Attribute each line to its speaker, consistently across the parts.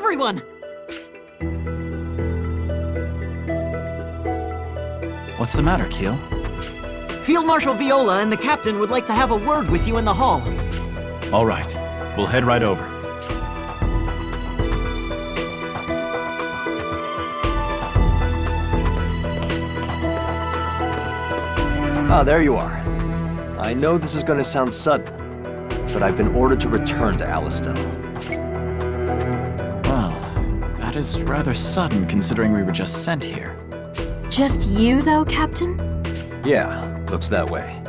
Speaker 1: everyone!
Speaker 2: What's the matter, Keel?
Speaker 1: Field Marshal Viola and the captain would like to have a word with you in the hall.
Speaker 2: All right. We'll head right over.
Speaker 3: Ah, there you are. I know this is going to sound sudden, but I've been ordered to return to Alistel.
Speaker 2: Well, that is rather sudden considering we were just sent here.
Speaker 4: Just you, though, Captain?
Speaker 3: Yeah, looks that way.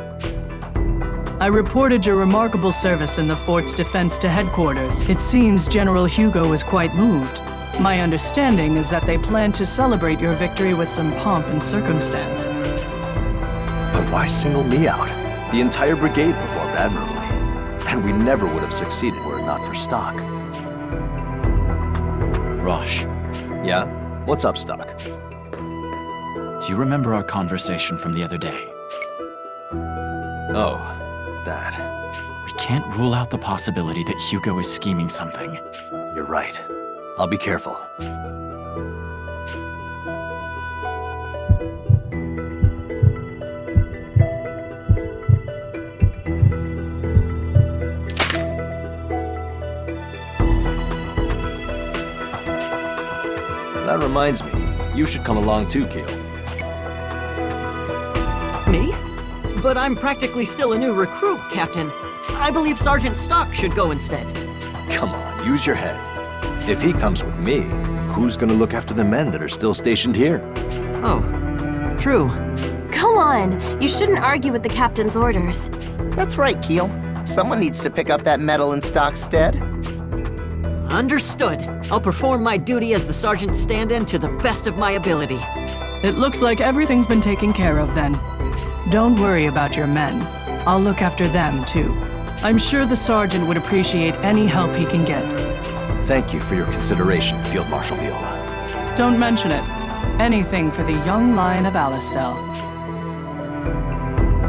Speaker 5: I reported your remarkable service in the fort's defense to headquarters. It seems General Hugo is quite moved. My understanding is that they plan to celebrate your victory with some pomp and circumstance.
Speaker 3: But why single me out? The entire brigade performed admirably, and we never would have succeeded were it not for Stock.
Speaker 2: Rosh,
Speaker 3: Yeah? What's up, Stock?
Speaker 2: do you remember our conversation from the other day?
Speaker 3: Oh, that.
Speaker 2: We can't rule out the possibility that Hugo is scheming something.
Speaker 3: You're right. I'll be careful. That reminds me, you should come along too, Keel.
Speaker 1: Me? But I'm practically still a new recruit, Captain. I believe Sergeant Stock should go instead.
Speaker 3: Come on, use your head. If he comes with me, who's gonna look after the men that are still stationed here?
Speaker 1: Oh, true.
Speaker 4: Come on, you shouldn't argue with the Captain's orders.
Speaker 6: That's right, Keel. Someone needs to pick up that medal in Stock's stead.
Speaker 1: Understood. I'll perform my duty as the Sergeant's stand-in to the best of my ability.
Speaker 5: It looks like everything's been taken care of then. Don't worry about your men. I'll look after them, too. I'm sure the Sergeant would appreciate any help he can get.
Speaker 3: Thank you for your consideration, Field Marshal Viola.
Speaker 5: Don't mention it. Anything for the young Lion of Alistel.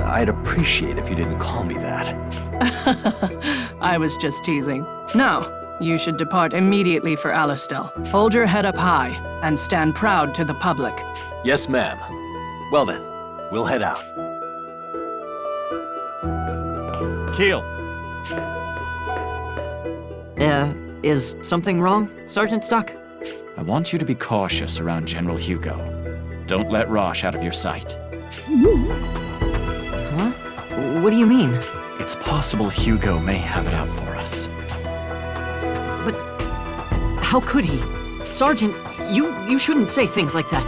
Speaker 3: I'd appreciate if you didn't call me that.
Speaker 5: I was just teasing. Now, you should depart immediately for Alistel. Hold your head up high and stand proud to the public.
Speaker 3: Yes, ma'am. Well then, we'll head out.
Speaker 2: Keel!
Speaker 1: Is something wrong, Sergeant Stock?
Speaker 2: I want you to be cautious around General Hugo. Don't let Rosh out of your sight.
Speaker 1: Huh? What do you mean?
Speaker 2: It's possible Hugo may have it out for us.
Speaker 1: But how could he? Sergeant, you shouldn't say things like that.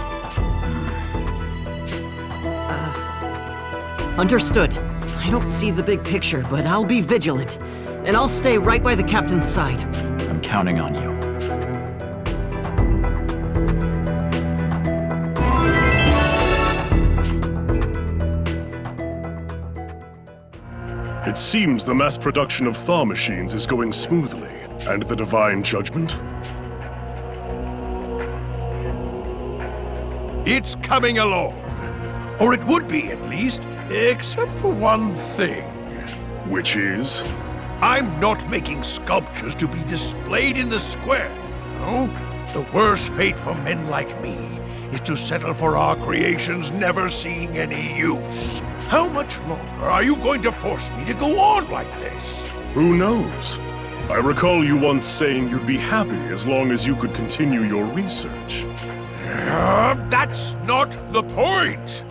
Speaker 1: Understood. I don't see the big picture, but I'll be vigilant. And I'll stay right by the captain's side.
Speaker 2: I'm counting on you.
Speaker 7: It seems the mass production of Thaw machines is going smoothly. And the divine judgment?
Speaker 8: It's coming along. Or it would be, at least, except for one thing.
Speaker 7: Which is?
Speaker 8: I'm not making sculptures to be displayed in the square, you know? The worst fate for men like me is to settle for our creations never seeing any use. How much longer are you going to force me to go on like this?
Speaker 7: Who knows? I recall you once saying you'd be happy as long as you could continue your research.
Speaker 8: That's not the point!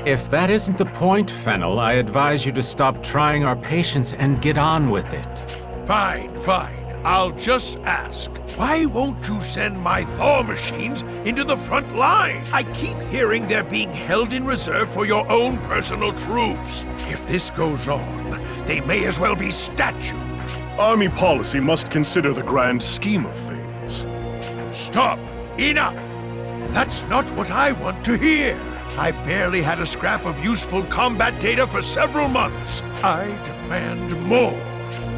Speaker 9: If that isn't the point, Fennel, I advise you to stop trying our patience and get on with it.
Speaker 8: Fine, fine. I'll just ask, why won't you send my Thaw machines into the front line? I keep hearing they're being held in reserve for your own personal troops. If this goes on, they may as well be statues.
Speaker 7: Army policy must consider the grand scheme of things.
Speaker 8: Stop! Enough! That's not what I want to hear. I've barely had a scrap of useful combat data for several months. I demand more.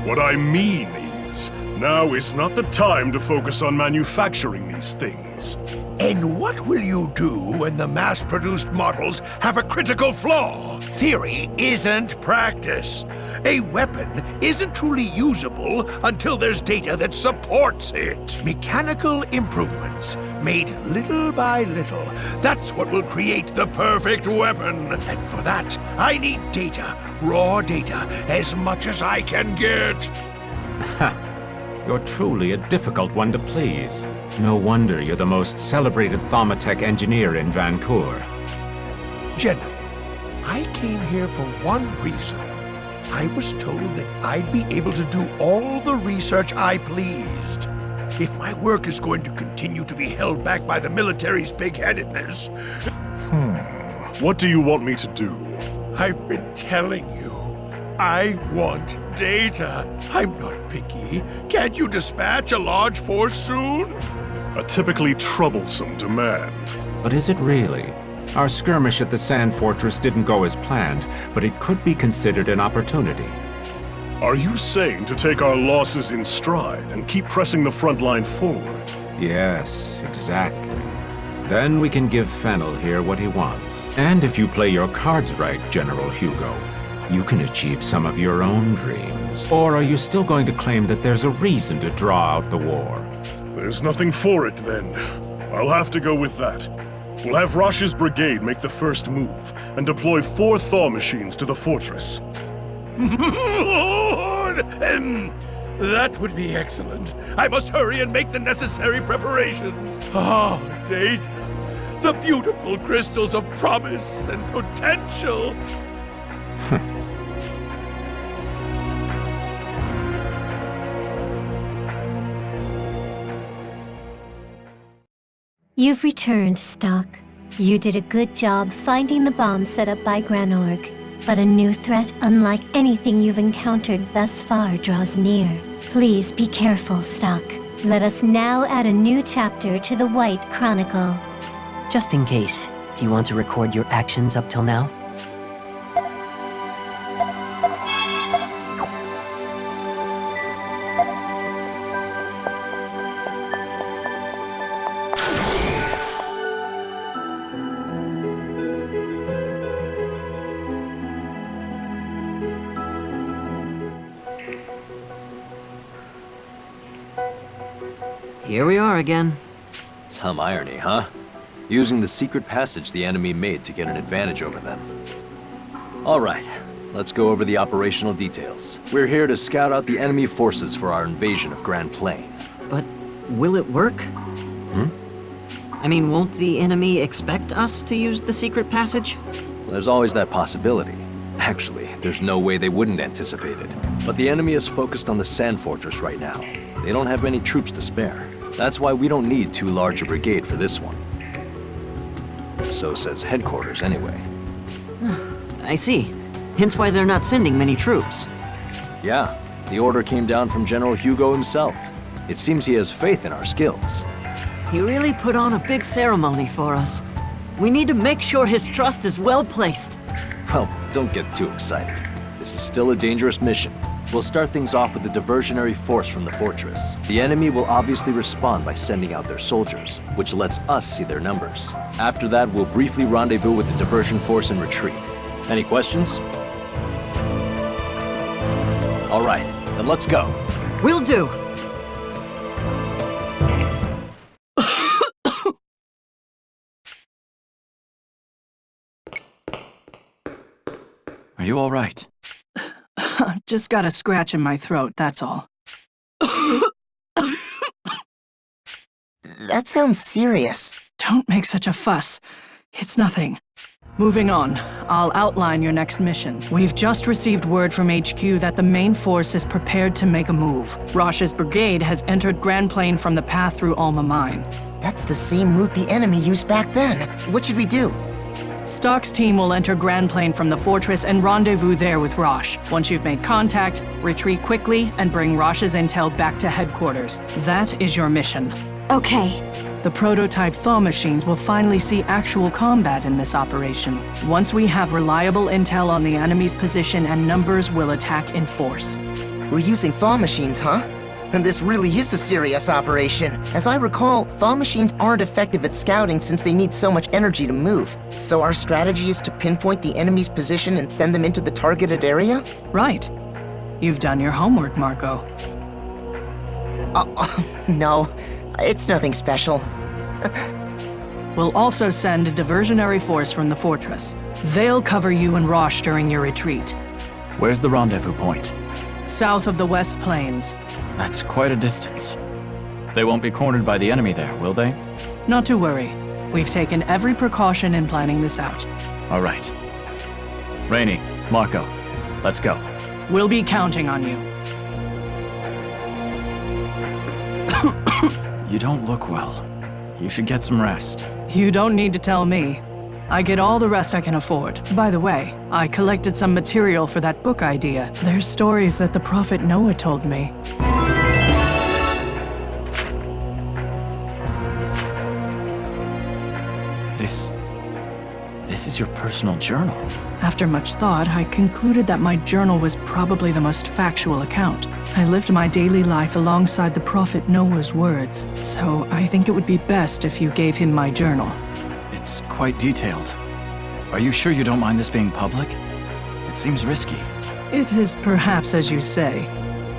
Speaker 7: What I mean is, now is not the time to focus on manufacturing these things. theories.
Speaker 8: And what will you do when the mass-produced models have a critical flaw? Theory isn't practice. A weapon isn't truly usable until there's data that supports it. Mechanical improvements, made little by little, that's what will create the perfect weapon. And for that, I need data, raw data, as much as I can get.
Speaker 9: You're truly a difficult one to please. No wonder you're the most celebrated Thaumatech engineer in Vancouver.
Speaker 8: General, I came here for one reason. I was told that I'd be able to do all the research I pleased. If my work is going to continue to be held back by the military's big-headedness...
Speaker 7: What do you want me to do?
Speaker 8: I've been telling you. I want data. I'm not picky. Can't you dispatch a large force soon?
Speaker 7: A typically troublesome demand.
Speaker 9: But is it really? Our skirmish at the Sand Fortress didn't go as planned, but it could be considered an opportunity.
Speaker 7: Are you saying to take our losses in stride and keep pressing the front line forward?
Speaker 9: Yes, exactly. Then we can give Fennel here what he wants. And if you play your cards right, General Hugo, you can achieve some of your own dreams. Or are you still going to claim that there's a reason to draw out the war?
Speaker 7: There's nothing for it, then. I'll have to go with that. We'll have Rosh's brigade make the first move, and deploy 4 thaw machines to the fortress.
Speaker 8: That would be excellent. I must hurry and make the necessary preparations. Oh, data. The beautiful crystals of promise and potential.
Speaker 10: You've returned, Stock. You did a good job finding the bomb set up by Granorg. But a new threat, unlike anything you've encountered thus far, draws near. Please be careful, Stock. Let us now add a new chapter to the White Chronicle.
Speaker 6: Just in case, do you want to record your actions up till now?
Speaker 1: Here we are again.
Speaker 3: Some irony, huh? Using the secret passage the enemy made to get an advantage over them. All right, let's go over the operational details. We're here to scout out the enemy forces for our invasion of Grand Plain.
Speaker 1: But will it work? I mean, won't the enemy expect us to use the secret passage?
Speaker 3: There's always that possibility. Actually, there's no way they wouldn't anticipate it. But the enemy is focused on the Sand Fortress right now. They don't have many troops to spare. That's why we don't need too large a brigade for this one. So says headquarters, anyway.
Speaker 1: I see. Hence why they're not sending many troops.
Speaker 3: Yeah, the order came down from General Hugo himself. It seems he has faith in our skills.
Speaker 1: He really put on a big ceremony for us. We need to make sure his trust is well placed.
Speaker 3: Well, don't get too excited. This is still a dangerous mission. We'll start things off with a diversionary force from the fortress. The enemy will obviously respond by sending out their soldiers, which lets us see their numbers. After that, we'll briefly rendezvous with the diversion force and retreat. Any questions? All right, then let's go.
Speaker 1: Will do!
Speaker 2: Are you all right?
Speaker 5: Just got a scratch in my throat, that's all.
Speaker 6: That sounds serious.
Speaker 5: Don't make such a fuss. It's nothing. Moving on, I'll outline your next mission. We've just received word from HQ that the main force is prepared to make a move. Rosh's brigade has entered Grand Plain from the path through Alma Mine.
Speaker 6: That's the same route the enemy used back then. What should we do?
Speaker 5: Stock's team will enter Grand Plain from the fortress and rendezvous there with Rosh. Once you've made contact, retreat quickly and bring Rosh's intel back to headquarters. That is your mission.
Speaker 10: Okay.
Speaker 5: The prototype thaw machines will finally see actual combat in this operation. Once we have reliable intel on the enemy's position and numbers, we'll attack in force.
Speaker 6: We're using thaw machines, huh? And this really is a serious operation. As I recall, thaw machines aren't effective at scouting since they need so much energy to move. So our strategy is to pinpoint the enemy's position and send them into the targeted area?
Speaker 5: Right. You've done your homework, Marco.
Speaker 6: No, it's nothing special.
Speaker 5: We'll also send a diversionary force from the fortress. They'll cover you and Rosh during your retreat.
Speaker 2: Where's the rendezvous point?
Speaker 5: South of the West Plains.
Speaker 2: That's quite a distance. They won't be cornered by the enemy there, will they?
Speaker 5: Not to worry. We've taken every precaution in planning this out.
Speaker 2: All right. Rainey, Marco, let's go.
Speaker 5: We'll be counting on you.
Speaker 2: You don't look well. You should get some rest.
Speaker 5: You don't need to tell me. I get all the rest I can afford. By the way, I collected some material for that book idea. There's stories that the Prophet Noah told me.
Speaker 2: This is your personal journal.
Speaker 5: After much thought, I concluded that my journal was probably the most factual account. I lived my daily life alongside the Prophet Noah's words, so I think it would be best if you gave him my journal.
Speaker 2: It's quite detailed. Are you sure you don't mind this being public? It seems risky.
Speaker 5: It is perhaps as you say,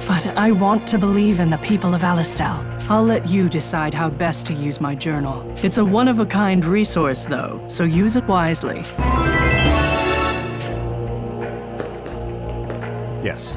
Speaker 5: but I want to believe in the people of Alistal. I'll let you decide how best to use my journal. It's a one-of-a-kind resource, though, so use it wisely.
Speaker 8: Yes.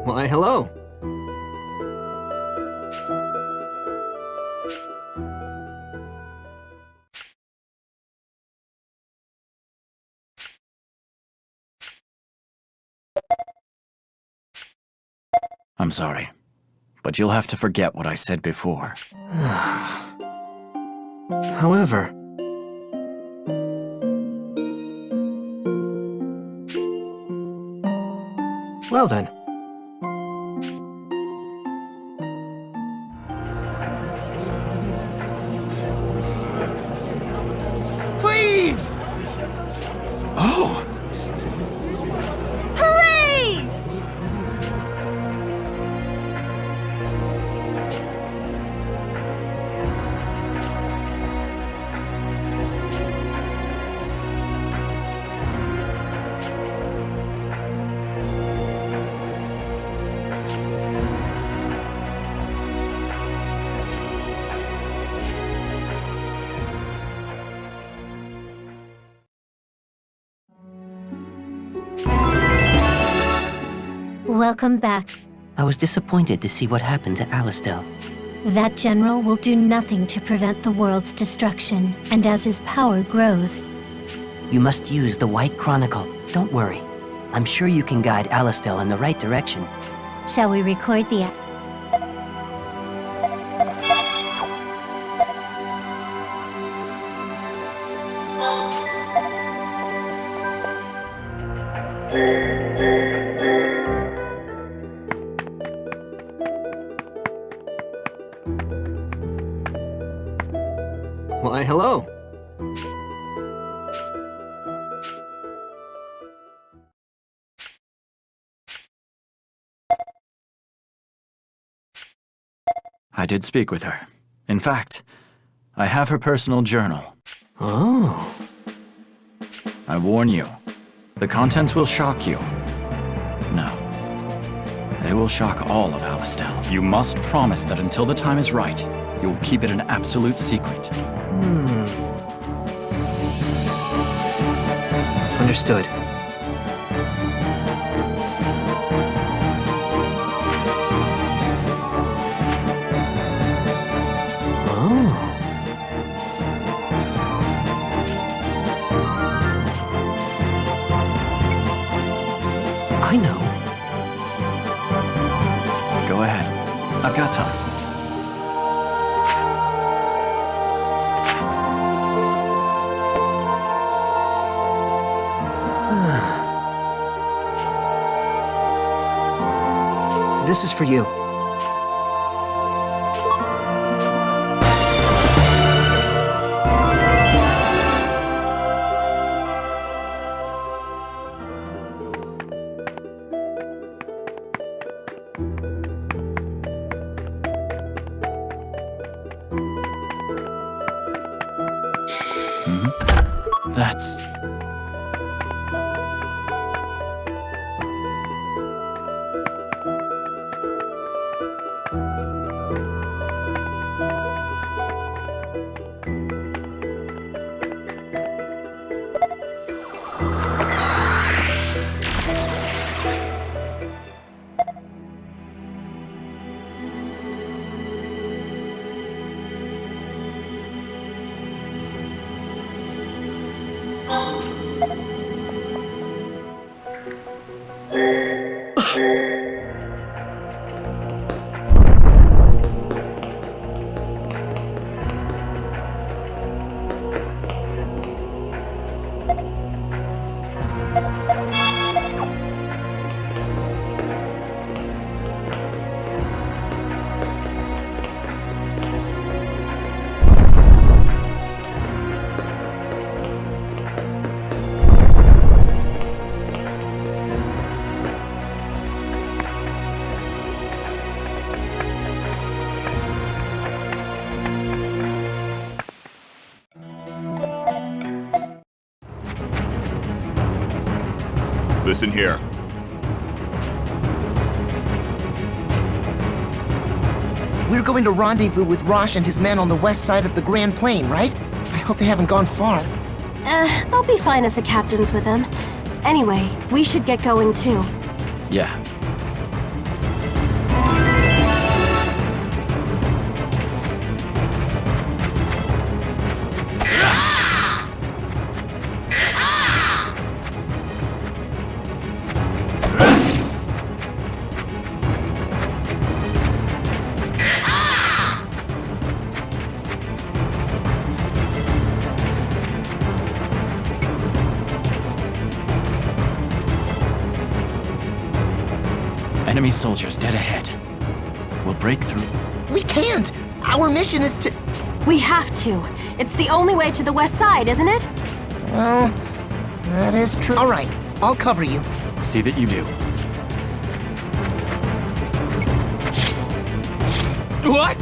Speaker 1: Why, hello.
Speaker 2: I'm sorry, but you'll have to forget what I said before.
Speaker 1: However... Well then.
Speaker 6: Please!
Speaker 2: Oh!
Speaker 4: Hooray!
Speaker 10: Welcome back.
Speaker 11: I was disappointed to see what happened to Alistel.
Speaker 10: That general will do nothing to prevent the world's destruction, and as his power grows...
Speaker 11: You must use the White Chronicle. Don't worry. I'm sure you can guide Alistel in the right direction.
Speaker 10: Shall we record the...
Speaker 1: Why, hello.
Speaker 2: I did speak with her. In fact, I have her personal journal.
Speaker 1: Oh.
Speaker 2: I warn you, the contents will shock you. No. They will shock all of Alistal. You must promise that until the time is right, you will keep it an absolute secret.
Speaker 1: Understood.
Speaker 11: I know.
Speaker 2: Go ahead. I've got time.
Speaker 6: This is for you.
Speaker 2: That's...
Speaker 7: Listen here.
Speaker 6: We're going to rendezvous with Rosh and his men on the west side of the Grand Plain, right? I hope they haven't gone far.
Speaker 4: They'll be fine if the captain's with them. Anyway, we should get going too.
Speaker 2: yeah. Enemy soldiers dead ahead. We'll break through.
Speaker 6: We can't! Our mission is to...
Speaker 4: We have to. It's the only way to the west side, isn't it?
Speaker 6: Well, that is true. All right, I'll cover you.
Speaker 2: See that you do.
Speaker 1: What?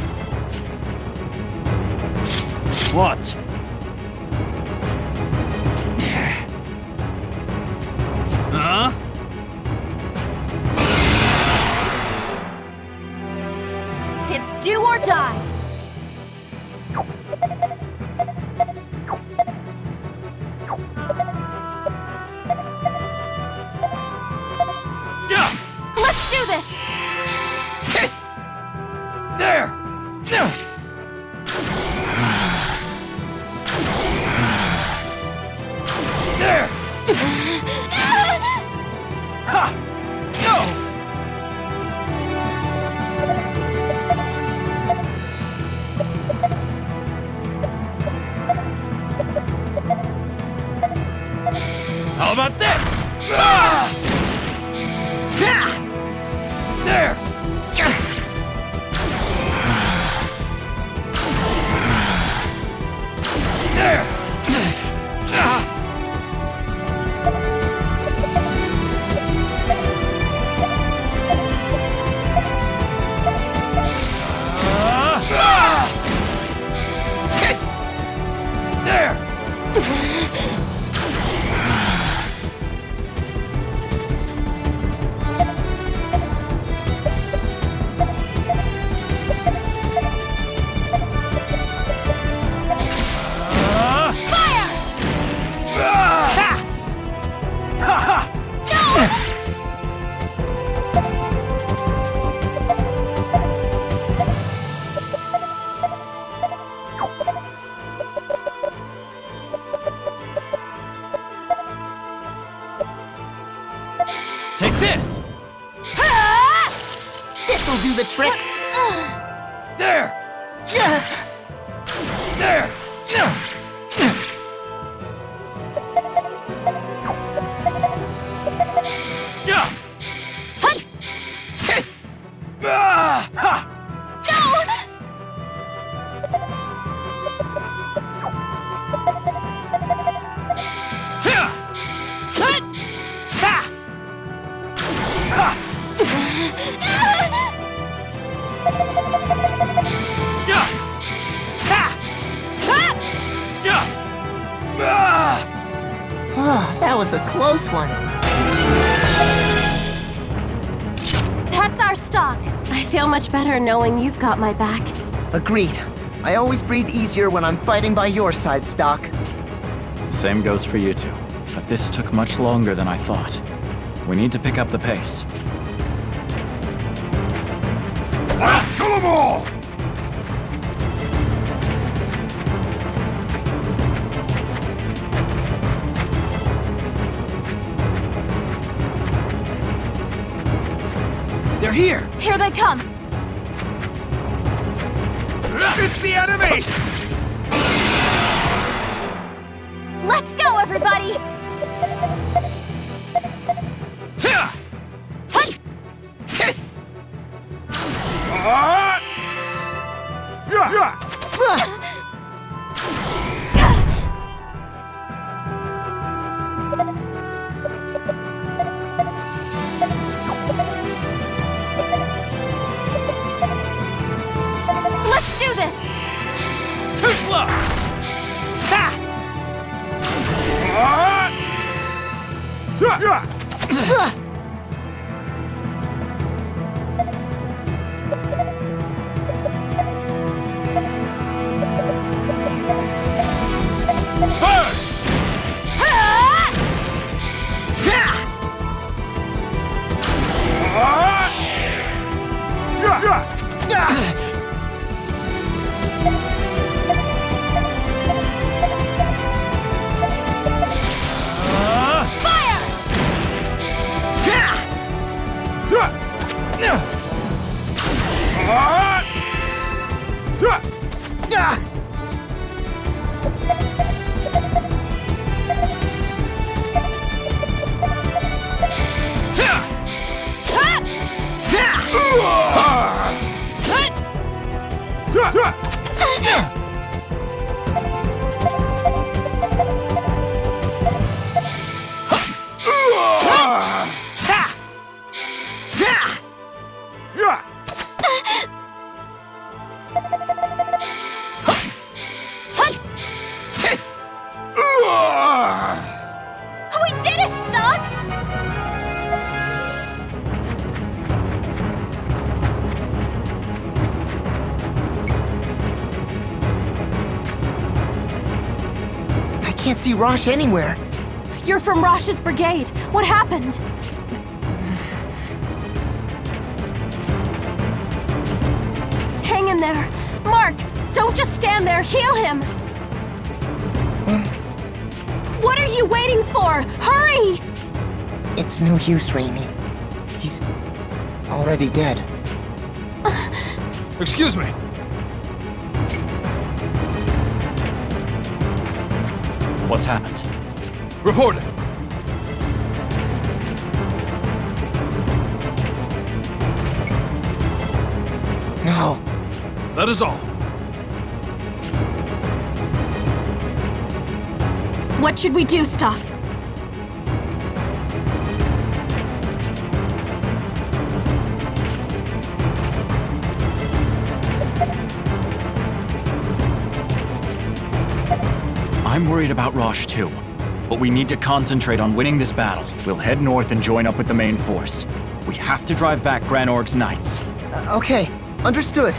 Speaker 2: What?
Speaker 1: Huh?
Speaker 4: It's do or die. Let's do this!
Speaker 1: There! There! Ha! No! How about this? Ah! There! There! There!
Speaker 2: Take this!
Speaker 6: This'll do the trick.
Speaker 2: There! There! Yeah! Ah! Ha!
Speaker 6: That was a close one.
Speaker 4: That's our stock. I feel much better knowing you've got my back.
Speaker 6: Agreed. I always breathe easier when I'm fighting by your side, Stock.
Speaker 2: Same goes for you two. But this took much longer than I thought. We need to pick up the pace.
Speaker 8: Kill them all!
Speaker 2: They're here!
Speaker 4: Here they come.
Speaker 8: It's the enemy!
Speaker 4: Let's go, everybody! Let's do this!
Speaker 2: Too slow!
Speaker 4: We did it, Stock!
Speaker 6: I can't see Rosh anywhere.
Speaker 4: You're from Rosh's brigade. What happened? Hang in there. Mark, don't just stand there. Heal him! What are you waiting for? Hurry!
Speaker 6: It's no use, Raimi. He's already dead.
Speaker 8: Excuse me.
Speaker 2: What's happened?
Speaker 8: Reporting.
Speaker 6: No.
Speaker 8: That is all.
Speaker 4: What should we do, Stock?
Speaker 2: I'm worried about Rosh too. But we need to concentrate on winning this battle. We'll head north and join up with the main force. We have to drive back Gran Org's knights.
Speaker 6: Okay, understood.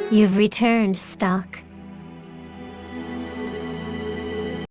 Speaker 10: You've returned, Stock.